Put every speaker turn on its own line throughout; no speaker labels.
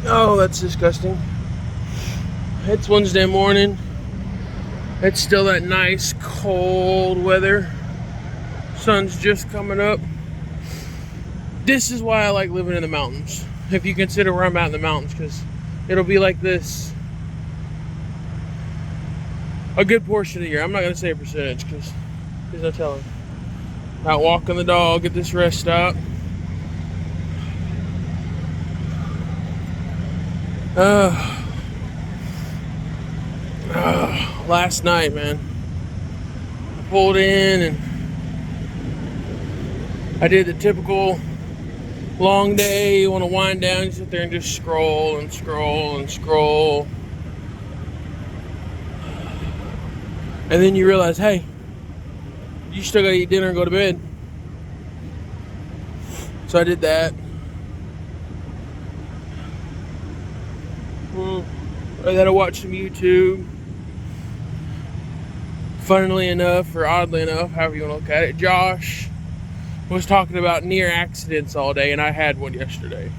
Oh, that's disgusting. It's Wednesday morning. It's still that nice cold weather. Sun's just coming up. This is why I like living in the mountains. If you consider where I'm at in the mountains, because it'll be like this a good portion of the year. I'm not going to say a percentage because there's no telling. Out walking the dog at this rest stop. Last night, man, I pulled in and I did the typical long day. You want to wind down, you sit there and just scroll and scroll and scroll. And then you realize, hey, you still gotta eat dinner and go to bed. So I did that. And then I watched some YouTube. Funnily enough, or oddly enough, however you want to look at it, Josh was talking about near accidents all day, and I had one yesterday.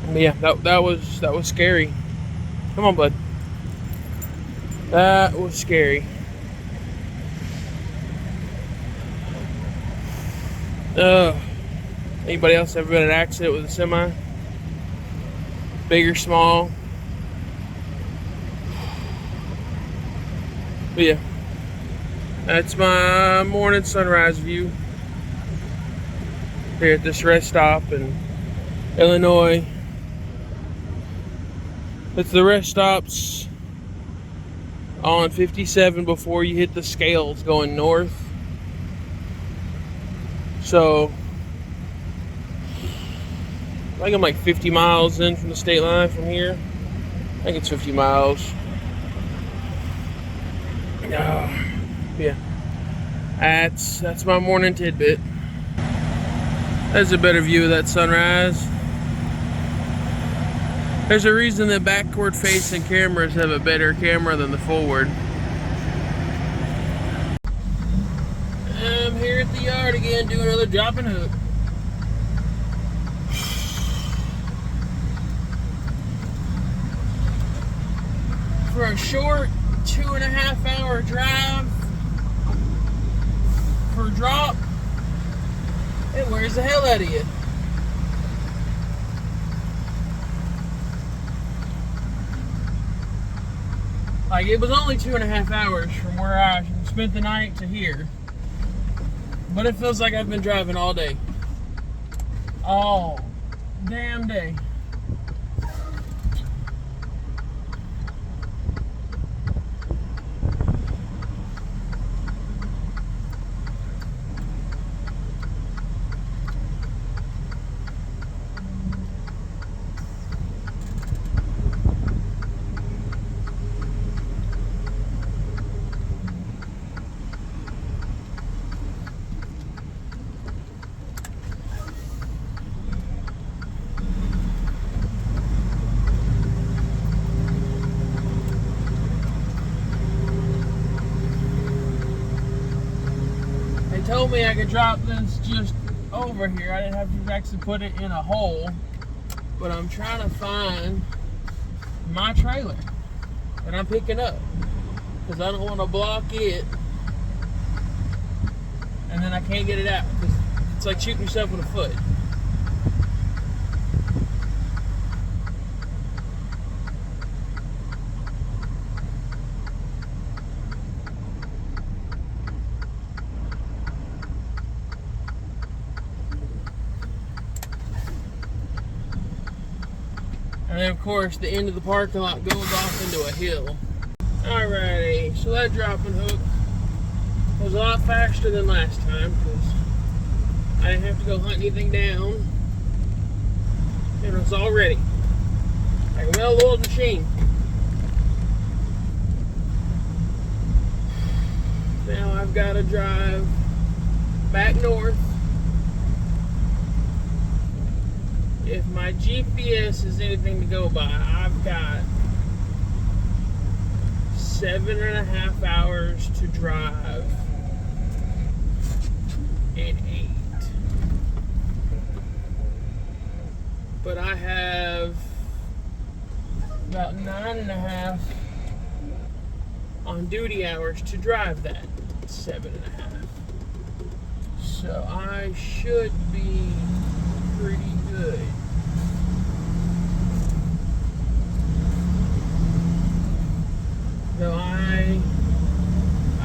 But yeah, that was scary. Come on, bud. That was scary. Anybody else ever been in an accident with a semi? Big or small? But yeah, that's my morning sunrise view here at this rest stop in Illinois. It's the rest stops on 57 before you hit the scales going north. So I think I'm like 50 miles in from the state line from here. I think it's 50 miles. Yeah, that's my morning tidbit. That's a better view of that sunrise. There's a reason that backward facing cameras have a better camera than the forward. I'm here at the yard again doing another drop and hook. For a short 2.5 hour drive for a drop, it wears the hell out of you. Like, it was only 2.5 hours from where I spent the night to here, but it feels like I've been driving all day. All damn day. Told me I could drop this just over here. I didn't have to actually put it in a hole, but I'm trying to find my trailer that I'm picking up because I don't want to block it and then I can't get it out because it's like shooting yourself in the foot. And then, of course, the end of the parking lot goes off into a hill. Alrighty, so that drop and hook was a lot faster than last time because I didn't have to go hunt anything down. And it was all ready. Like a well-oiled machine. Now I've got to drive back north. If my GPS is anything to go by, I've got 7.5 hours to drive in 8. but I have about 9.5 on duty hours to drive that 7.5. So I should be pretty good. So I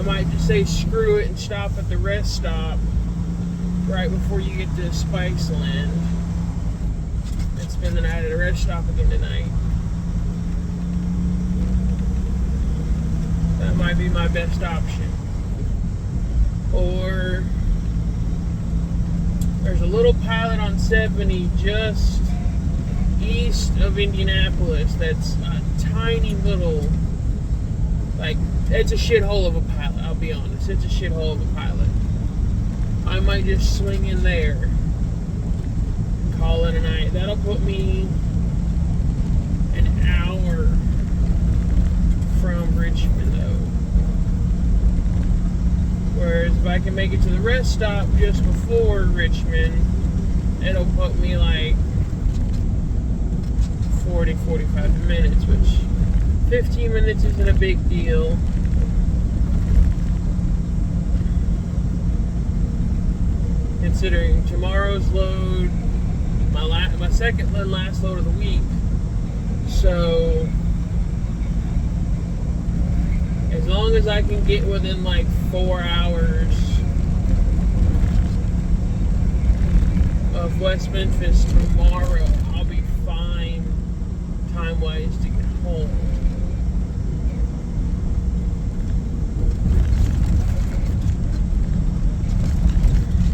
might just say screw it and stop at the rest stop right before you get to Spiceland and spend the night at a rest stop again tonight. That might be my best option. Or there's a little pilot on 70 just east of Indianapolis that's a tiny little, like, it's a shithole of a pilot, I'll be honest. It's a shithole of a pilot. I might just swing in there and call it a night. That'll put me an hour from Richmond, though. Whereas if I can make it to the rest stop just before Richmond, it'll put me like 40-45 minutes, which 15 minutes isn't a big deal. Considering tomorrow's load, my second and last load of the week. So as long as I can get within like 4 hours of West Memphis tomorrow, I'll be fine time-wise to get home.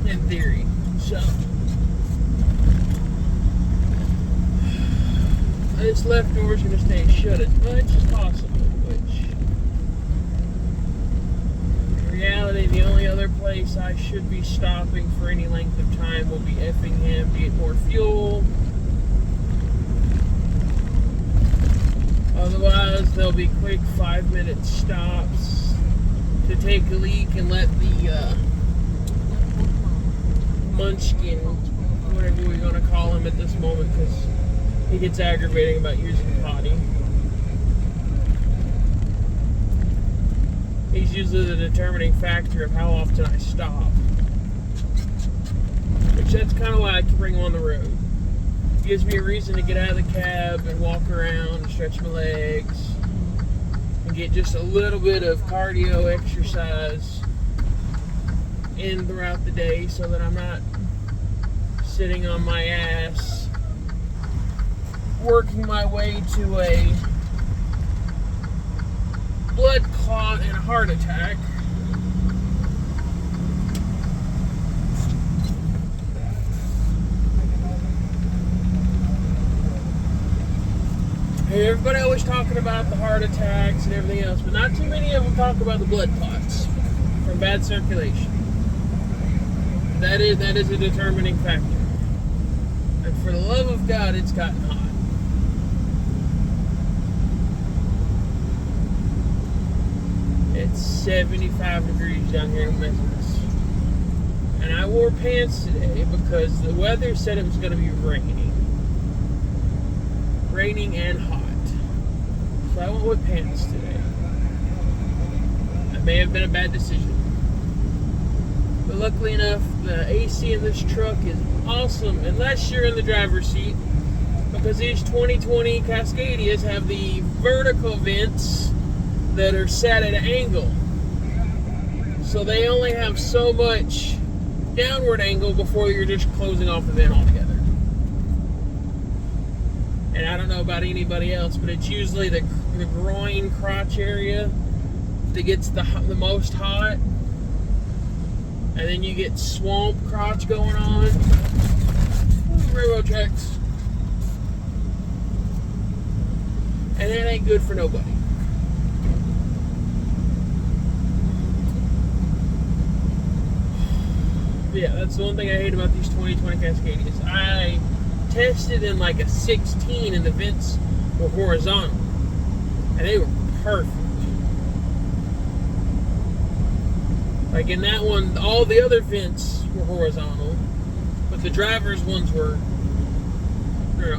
In theory. So this left door's gonna stay shut as much as possible, which in reality the only other place I should be stopping for any length of time will be Effingham to get more fuel. Otherwise there'll be quick 5-minute stops to take a leak and let the munchkin, whatever we're going to call him at this moment, because he gets aggravating about using potty. He's usually the determining factor of how often I stop. Which that's kind of why I bring him on the road. It gives me a reason to get out of the cab and walk around and stretch my legs and get just a little bit of cardio exercise in throughout the day so that I'm not sitting on my ass working my way to a blood clot and a heart attack. Hey, everybody always talking about the heart attacks and everything else, but not too many of them talk about the blood clots from bad circulation. That is a determining factor. And for the love of God, it's gotten hot. It's 75 degrees down here in Memphis. And I wore pants today because the weather said it was going to be raining. Raining and hot. So I went with pants today. That may have been a bad decision. But luckily enough, the AC in this truck is awesome, unless you're in the driver's seat, because these 2020 Cascadias have the vertical vents that are set at an angle. So they only have so much downward angle before you're just closing off the vent altogether. And I don't know about anybody else, but it's usually the groin crotch area that gets the most hot. And then you get swamp crotch going on. Railroad tracks. And it ain't good for nobody. Yeah, that's the one thing I hate about these 2020 Cascadias. I tested in like a 16 and the vents were horizontal. And they were perfect. Like in that one, all the other vents were horizontal, but the driver's ones were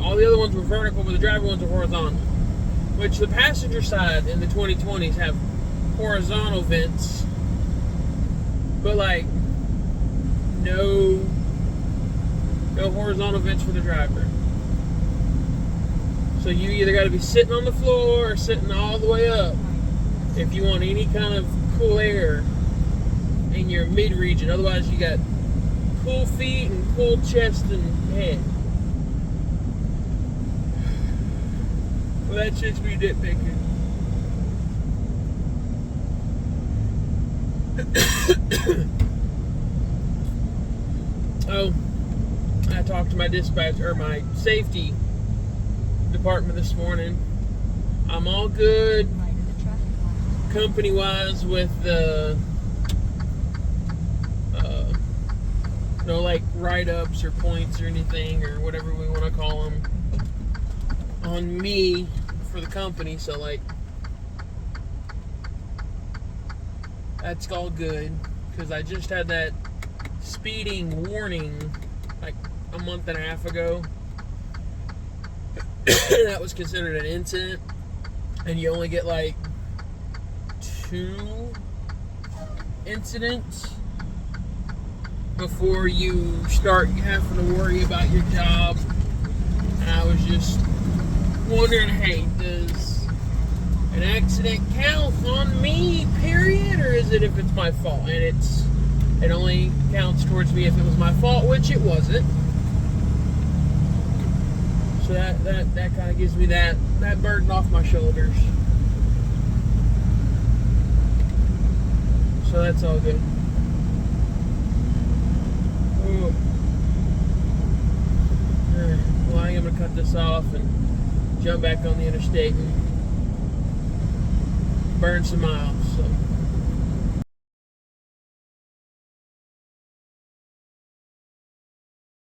All the other ones were vertical, but the driver ones were horizontal. Which the passenger side in the 2020s have horizontal vents, but like no horizontal vents for the driver. So you either got to be sitting on the floor or sitting all the way up if you want any kind of cool air in your mid region. Otherwise, you got cool feet and cool chest and head. Well, that shit's me nitpicking. Oh, I talked to my dispatch or my safety department this morning. I'm all good company wise with the no like write-ups or points or anything or whatever we want to call them on me for the company, so like that's all good because I just had that speeding warning like a month and a half ago. That was considered an incident, and you only get like 2 incidents before you start having to worry about your job. And I was just wondering, hey, does an accident count on me, period, or is it if it's my fault? And it only counts towards me if it was my fault, which it wasn't. So that kind of gives me that burden off my shoulders. So that's all good. Ooh. Well, I am going to cut this off and jump back on the interstate and burn some miles. So.